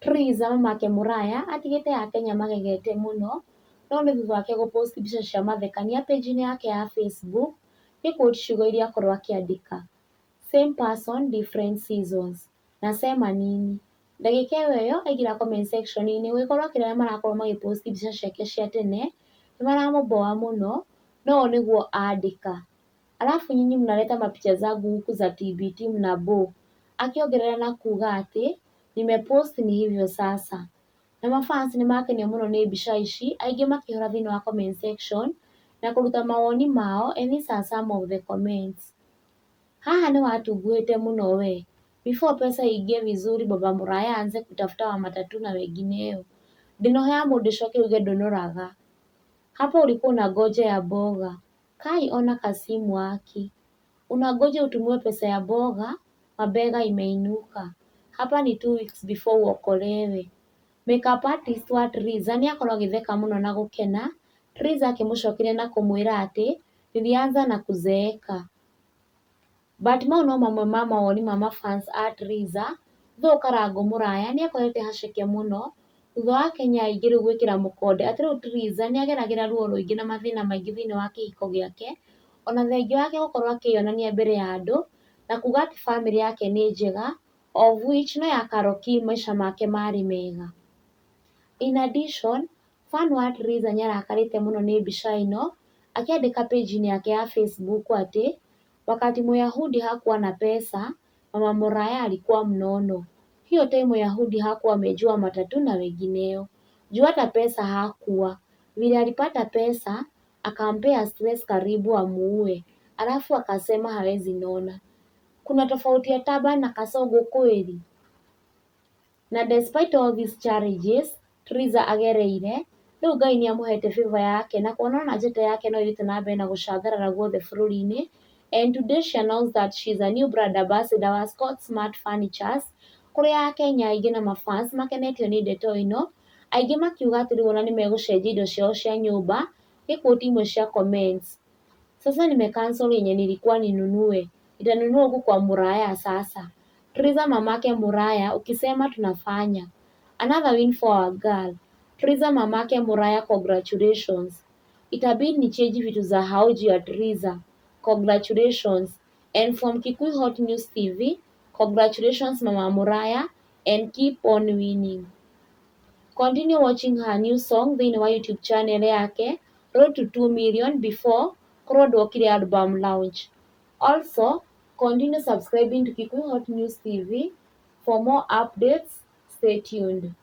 Triza mamake Mũraya atigĩte yake nyamagegete mũno, no nĩ thutha wake gũpost mbica cia mathekania page-inĩ yake ya Facebook, gĩquote ciugo iria akorwo akĩandĩka. Same person, different seasons. Na sema nini? Ndagĩka ĩyo aingĩra comment section-inĩ gũgĩkorwo atĩ arĩa marakorwo magĩpost mbica ciake cia tene nĩ maramũboa mũno, no ũũ nĩguo andĩka. Alafu nyinyi mnaleta mapicha zangu huku za TBT mnabo. Akiongerera na kuuga atĩ nimepost ni hivyo sasa. Na mafans nĩ makenio mũno nĩ mbica ici, aingĩ makĩihũra thĩinĩ wa comment section na kũruta mawoni mao, and these are some of the comments. Haha nĩ watunguhĩte mũno we. Before pesa iingie vizuri, baba Mũraya aanze kutafuta wa matatu na wengineo. Ndinohea mũndũ ũcoke uge ndũnoraga. Hapo ulikuwa unangoja ya boga. Kai ona kasimu haki. Unangoja utumiwe pesa ya boga, mabega imeinuka. Hapa ni 2 weeks before uokolewe. Makeup artist wa Triza nĩ akorwo agĩtheka mũno na gũkena, Triza akĩmũcokeria na kũmwĩra atĩ nilianza na kuzeeka. But mau no mamwe ma mawoni ma mafans a Triza, though Karangũ Mũraya nĩ akorete haceke mũno thutha wa Akenya aingĩ rĩu gwĩkĩra mũkonde atĩ rĩu Triza nĩ ageragĩra ruo rũingĩ na mathĩna maingĩ thĩinĩ wa kĩhiko gĩake, ona thengia wake gũkorwo akĩyonania mbere ya andũ na kuga atĩ famĩlĩ yake nĩ njega, of which no ya Carol Kim maica make marĩ mega. In addition, fan wa Triza nĩ arakarĩte mũno nĩ mbica ĩno, akiandĩka page-inĩ yake ya Facebook atĩ wakati Mũyahudi hakuwa na pesa, mama Mũraya alikuwa mnono. Hiyo time Mũyahudi hakuwa amejua matatu na wengineo. Juu hata pesa hakuwa. Vile alipata pesa, akampea stress karibu amuue. Alafu akasema hawezi nona. Kuna tofauti ya Taban na Kasongo kweli? Na despite all these challenges, Triza agereire, rĩu Ngai nĩ amũhete favor yake na kuona na njata yake no ĩthiĩte na mbere na gũcangarara guothe bũrũri-inĩ. And today she announced that she's a new brand ambassador wa Scott Smart Furnitures, kũrĩa Akenya aingĩ na mafans makenetio nĩ ndeto ĩno, aingĩ makiuga atĩ rĩu ona nĩ megũcenjia indo ciao cia nyũmba, gĩquote imwe cia comments. Sasa nimecancel yenye nilikuwa ninunue, nitanunua huku kwa Mũraya sasa. Triza mamake Mũraya ukisema tunafanya. Another win for our girl. Triza mamake Mũraya, congratulations. Itabidi ni change vitu za hauji ya Triza. Congratulations. And from Kikuyu Hot News TV, congratulations Mama Mũraya and keep on winning. Continue watching her new song thĩinĩ wa YouTube channel yake Road to 2 million before kũrondwo album launch. Also, continue subscribing to Kikuyu Hot News TV for more updates. Stay tuned.